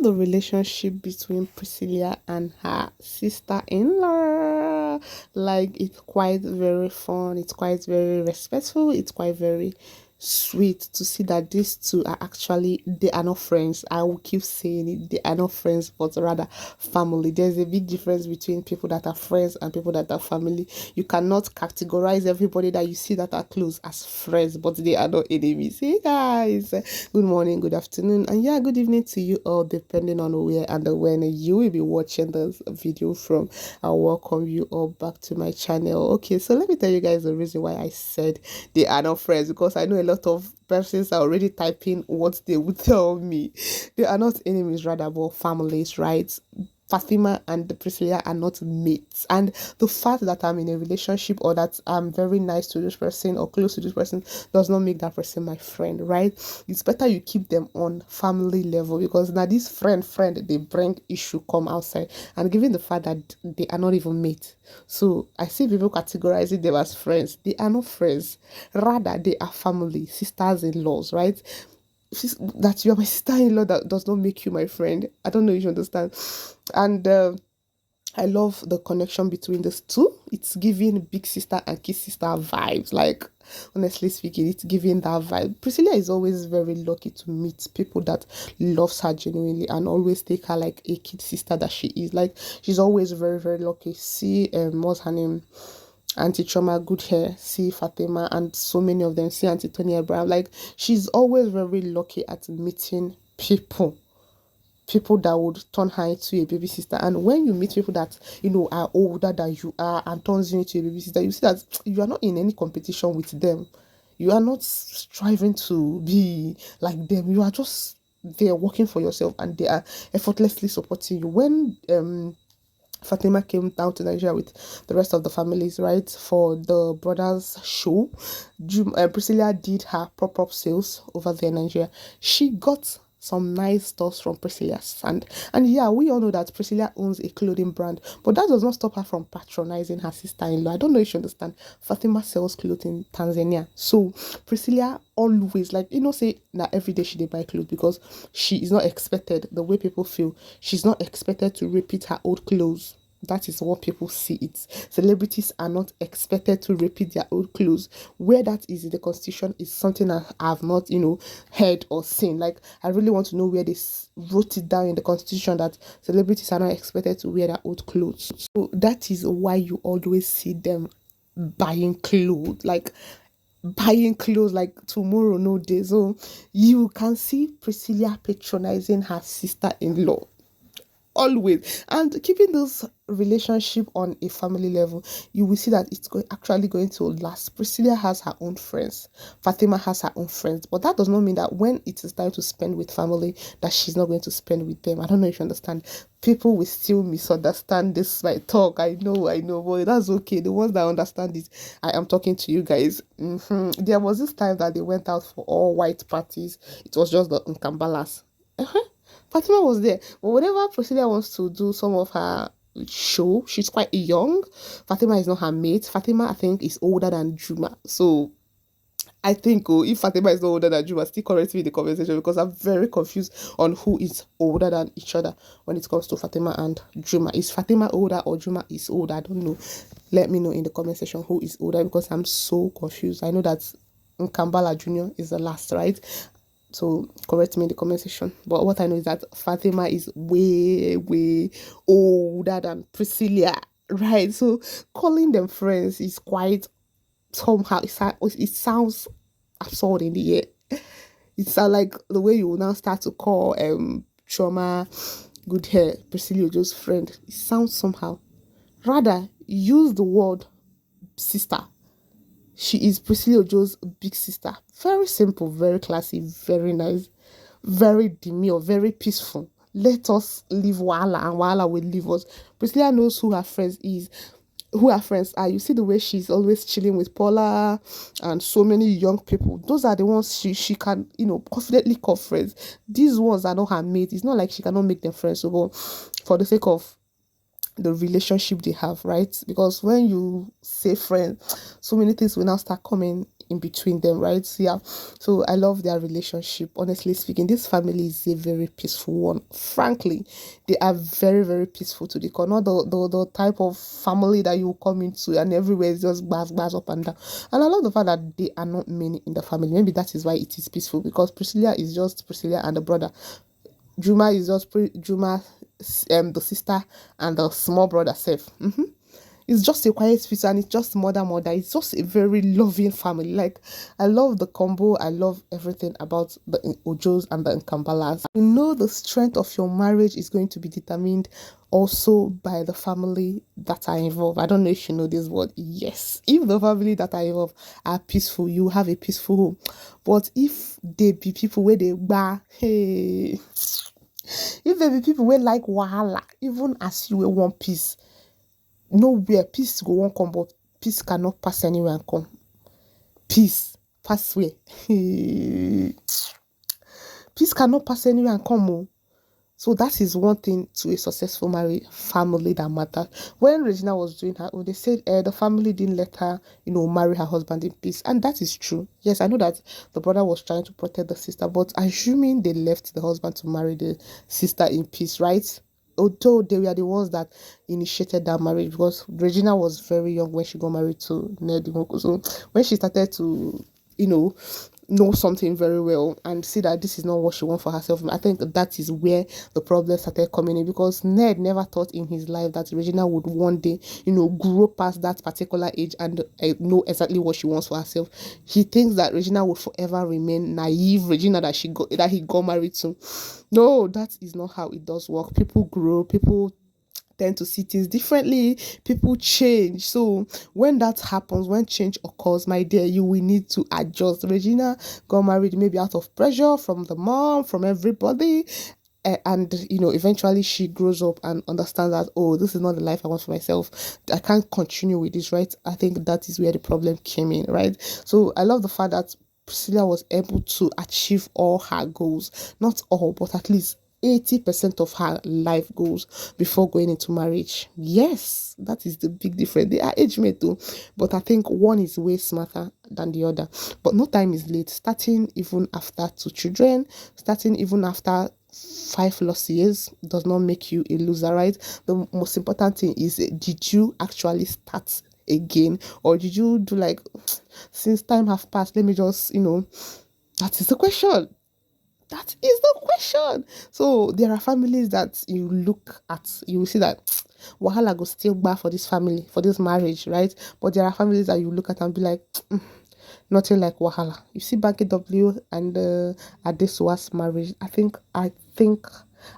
The relationship between Priscilla and her sister-in-law. Like it's quite very fun, it's quite very respectful, it's quite very sweet to see that these two are actually they are not friends. I will keep saying it, they are not friends, but rather family. There's a big difference between people that are friends and people that are family. You cannot categorize everybody that you see that are close as friends, but they are not enemies. Hey guys, good morning, good afternoon, and yeah, good evening to you all, depending on where and when you will be watching this video from. I welcome you all back to my channel. Okay, so let me tell you guys the reason why I said they are not friends, because I know a lot of persons are already typing what they would tell me. They are not enemies, rather, but families, right? Fatima and Priscilla are not mates. And the fact that I'm in a relationship or that I'm very nice to this person or close to this person does not make that person my friend, right? It's better you keep them on family level, because now this friend they bring issue come outside, and given the fact that they are not even mates. So I see people categorizing them as friends. They are not friends. Rather, they are family, sisters-in-laws, right? That you are my sister-in-law that does not make you my friend. I don't know if you understand. And I love the connection between these two. It's giving big sister and kid sister vibes. Like, honestly speaking, it's giving that vibe. Priscilla is always very lucky to meet people that loves her genuinely and always take her like a kid sister that she is. Like, she's always very, very lucky. See, what's her name? Auntie Choma, good hair, see Fatima, and so many of them, see Auntie Tony Abraham. Like, she's always very lucky at meeting people that would turn her into a baby sister. And when you meet people that are older than you are and turns you into a baby sister, you see that you are not in any competition with them. You are not striving to be like them. You are just there working for yourself, and they are effortlessly supporting you. When Fatima came down to Nigeria with the rest of the families, right, for the brothers' show, Priscilla did her pop-up sales over there in Nigeria. She got some nice stuff from Priscilla's, and yeah, we all know that Priscilla owns a clothing brand, but that does not stop her from patronizing her sister-in-law. I don't know if you understand. Fatima sells clothes in Tanzania, so Priscilla always, like, say that every day she did buy clothes, because she is not expected, the way people feel, she's not expected to repeat her old clothes. That is what people see it. Celebrities are not expected to repeat their old clothes. Where that is in the constitution is something I have not, heard or seen. Like, I really want to know where they wrote it down in the constitution that celebrities are not expected to wear their old clothes. So that is why you always see them buying clothes. Like, buying clothes like tomorrow, no day. So you can see Priscilla patronizing her sister-in-law always, and keeping this relationship on a family level. You will see that it's actually going to last. Priscilla has her own friends, Fatima has her own friends, but that does not mean that when it is time to spend with family, that she's not going to spend with them. I don't know if you understand. People will still misunderstand this my talk. I know, but that's okay. The ones that understand it, I am talking to you guys. There was this time that they went out for all white parties. It was just the Nkambalas. Fatima was there. But whenever Priscilla wants to do some of her show, she's quite young. Fatima is not her mate. Fatima, I think, is older than Juma. So I think, if Fatima is not older than Juma, still correct me in the conversation, because I'm very confused on who is older than each other when it comes to Fatima and Juma. Is Fatima older or Juma is older? I don't know. Let me know in the comment section who is older, because I'm so confused. I know that Nkambala Junior is the last, right? So correct me in the comment section. But what I know is that Fatima is way, way older than Priscilla, right? So calling them friends is quite somehow, it sounds absurd in the air. It sounds like the way you will now start to call Trauma, good hair, Priscilla's friend. It sounds somehow. Rather, use the word sister. She is Priscilla Ojo's big sister. Very simple, very classy, very nice, very demure, very peaceful. Let us leave Wala, and Wala will leave us. Priscilla knows who her friends are. You see the way she's always chilling with Paula and so many young people. Those are the ones she can, confidently call friends. These ones are not her mates. It's not like she cannot make them friends. So, but for the sake of the relationship they have, right? Because when you say friend, so many things will now start coming in between them, right? So, yeah, so I love their relationship. Honestly speaking, this family is a very peaceful one. Frankly, they are very, very peaceful to the core. Not the type of family that you come into and everywhere is just bars up and down. And I love the fact that they are not many in the family. Maybe that is why it is peaceful, because Priscilla is just Priscilla and the brother. Juma is just Juma, the sister and the small brother self. It's just a quiet peace, and it's just mother. It's just a very loving family. Like, I love the combo. I love everything about the Ojos and the Nkambalas. You know, the strength of your marriage is going to be determined also by the family that are involved. I don't know if you know this word. Yes, if the family that are involved are peaceful, you have a peaceful home. But if they be people where they bar, hey, if they be people where like wahala, even as you will want peace, nowhere peace go won't come, but peace cannot pass anywhere and come. Peace pass where? Peace cannot pass anywhere and come. Oh. So that is one thing to a successful married family that matters. When Regina was doing her own, they said the family didn't let her, marry her husband in peace. And that is true. Yes, I know that the brother was trying to protect the sister, but assuming they left the husband to marry the sister in peace, right? Although they were the ones that initiated that marriage, because Regina was very young when she got married to Ned Nwoko. So when she started to, know something very well and see that this is not what she wants for herself, I think that is where the problem started coming in, because Ned never thought in his life that Regina would one day, grow past that particular age and know exactly what she wants for herself. He thinks that Regina would forever remain naive Regina that he got married to. No, that is not how it does work. People grow, people tend to see things differently, people change. So when that happens, when change occurs, my dear, you will need to adjust. Regina got married maybe out of pressure from the mom, from everybody, and eventually she grows up and understands that, oh, this is not the life I want for myself, I can't continue with this, right? I think that is where the problem came in, right? So I love the fact that Priscilla was able to achieve all her goals, not all, but at least 80% of her life goals before going into marriage. Yes, that is the big difference. They are age mate too, but I think one is way smarter than the other. But no time is late. Starting even after 2 children, starting even after 5 lost years does not make you a loser, right? The most important thing is, did you actually start again, or did you do like, since time have passed, let me just, that is the question. That is the question. So there are families that you look at, you will see that wahala go still bad for this family, for this marriage, right? But there are families that you look at and be like, nothing like wahala. You see Banky W and Adesuwa's marriage. I think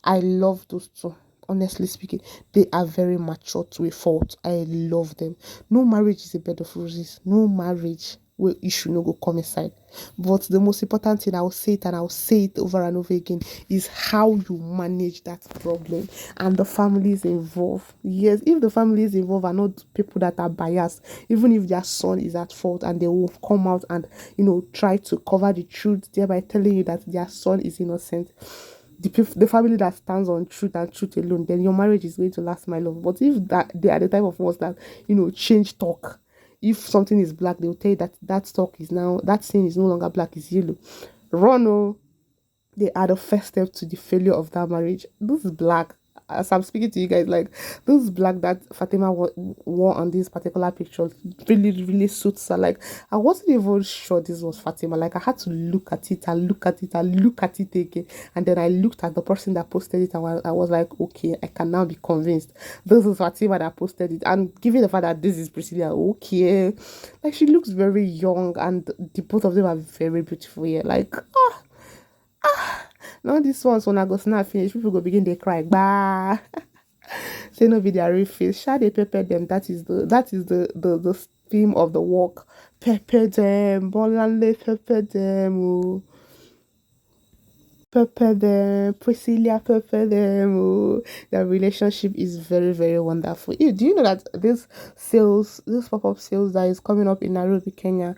I love those two. Honestly speaking, they are very mature to a fault. I love them. No marriage is a bed of roses. No marriage where you should not go come inside. But the most important thing, I'll say it and I'll say it over and over again, is how you manage that problem and the families involved. Yes, if the families involved are not people that are biased, even if their son is at fault, and they will come out and try to cover the truth, thereby telling you that their son is innocent, the family that stands on truth and truth alone, then your marriage is going to last, my love. But if that they are the type of ones that change talk, if something is black, they will tell you that that talk is now, that thing is no longer black, is yellow. Run, oh, they are the first step to the failure of that marriage. This is black. As I'm speaking to you guys, like, this black that Fatima wore on this particular picture really, really suits her. Like, I wasn't even sure this was Fatima. Like, I had to look at it and look at it and look at it again. And then I looked at the person that posted it, and I was like, okay, I can now be convinced this is Fatima that posted it. And given the fact that this is Priscilla, okay, like, she looks very young, and the both of them are very beautiful. Yeah, like, now this one's when I go snap finish, people go begin they cry. Bah. Say no be their real face. Shall they pepper them? That is the theme of the walk. Pepper them. Bolanle pepper them. Oh. Pepper them. Priscilla pepper them. Oh. Their relationship is very, very wonderful. Do you know that this pop-up sales that is coming up in Nairobi, Kenya,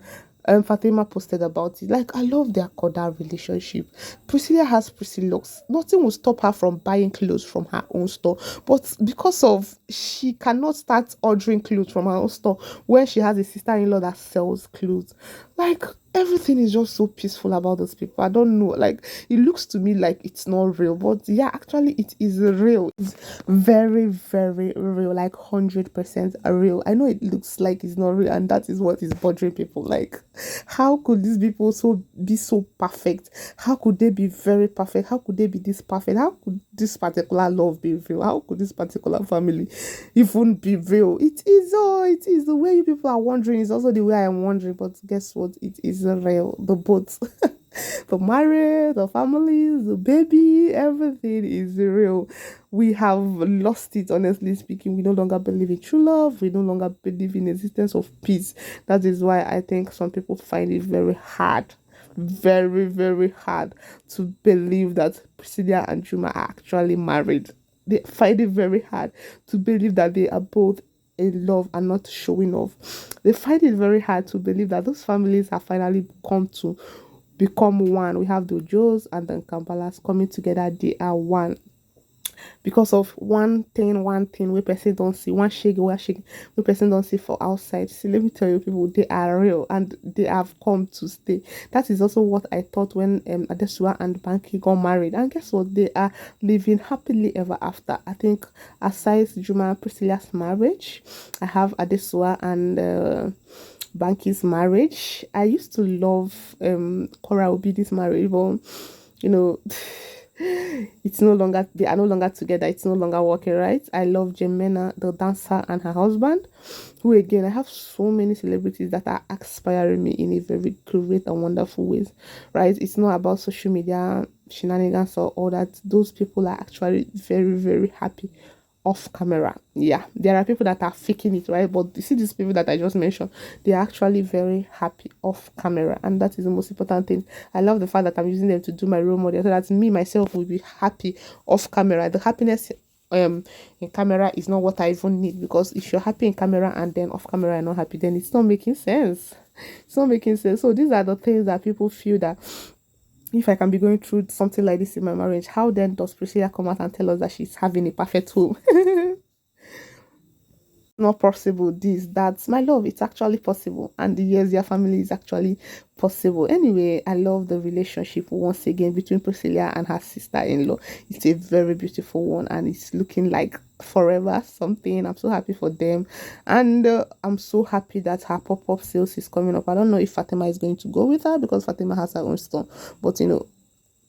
Fatima posted about it. Like, I love their cordial relationship. Priscilla has Priscillaojo. Nothing will stop her from buying clothes from her own store. But because of she cannot start ordering clothes from her own store when she has a sister-in-law that sells clothes. Like everything is just so peaceful about those people. I don't know. Like it looks to me like it's not real, but yeah, actually it is real. It's very, very real, like 100% real. I know it looks like it's not real, and that is what is bothering people. Like, how could these people be so perfect? How could they be very perfect? How could they be this perfect? How could this particular love be real? How could this particular family even be real? It is. Oh, it is. The way you people are wondering is also the way I am wondering. But guess what? It is real. The both, the marriage, the families, the baby, everything is real. We have lost it, honestly speaking. We no longer believe in true love. We no longer believe in existence of peace. That is why I think some people find it very, very hard to believe that Priscilla and Juma are actually married. They find it very hard to believe that they are both in love and not showing off. They find it very hard to believe that those families have finally come to become one. We have the Ojos and the Kampalas coming together. They are one because of one thing we person don't see, one shake, we person don't see for outside. See, let me tell you, people, they are real and they have come to stay. That is also what I thought when Adesua and Banky got married. And guess what? They are living happily ever after. I think aside Juma and Priscilla's marriage, I have Adesua and Banky's marriage. I used to love Cora Obidi's marriage, but you know, it's no longer, they are no longer together, it's no longer working, right? I love Jemena, the dancer, and her husband, who again, I have so many celebrities that are inspiring me in a very great and wonderful ways, right? It's not about social media shenanigans or all that. Those people are actually very, very happy off camera. Yeah, there are people that are faking it, right? But you see these people that I just mentioned, they are actually very happy off camera, and that is the most important thing. I love the fact that I'm using them to do my role model, so that me myself will be happy off camera. The happiness in camera is not what I even need, because if you're happy in camera and then off camera you're not happy, then it's not making sense. It's not making sense. So these are the things that people feel that if I can be going through something like this in my marriage, how then does Priscilla come out and tell us that she's having a perfect home? Not possible, this, that's my love, it's actually possible, and yes, their family is actually possible. Anyway, I love the relationship once again between Priscilla and her sister-in-law. It's a very beautiful one, and it's looking like forever something. I'm so happy for them, and I'm so happy that her pop-up sales is coming up. I don't know if Fatima is going to go with her, because Fatima has her own store, but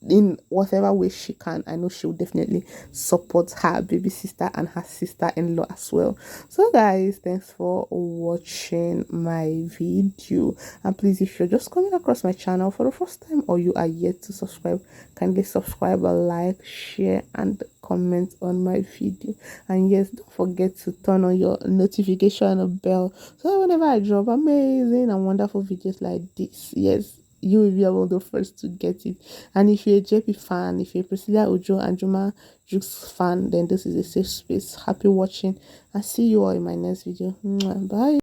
in whatever way she can, I know she'll definitely support her baby sister and her sister-in-law as well. So guys, thanks for watching my video, and please, if you're just coming across my channel for the first time or you are yet to subscribe, kindly subscribe, like, share, and comment on my video. And yes, don't forget to turn on your notification bell, so whenever I drop amazing and wonderful videos like this, yes, you will be able the first to get it. And if you're a JP fan, if you're a Priscillaojo and jumajux fan, then this is a safe space. Happy watching, and see you all in my next video. Bye.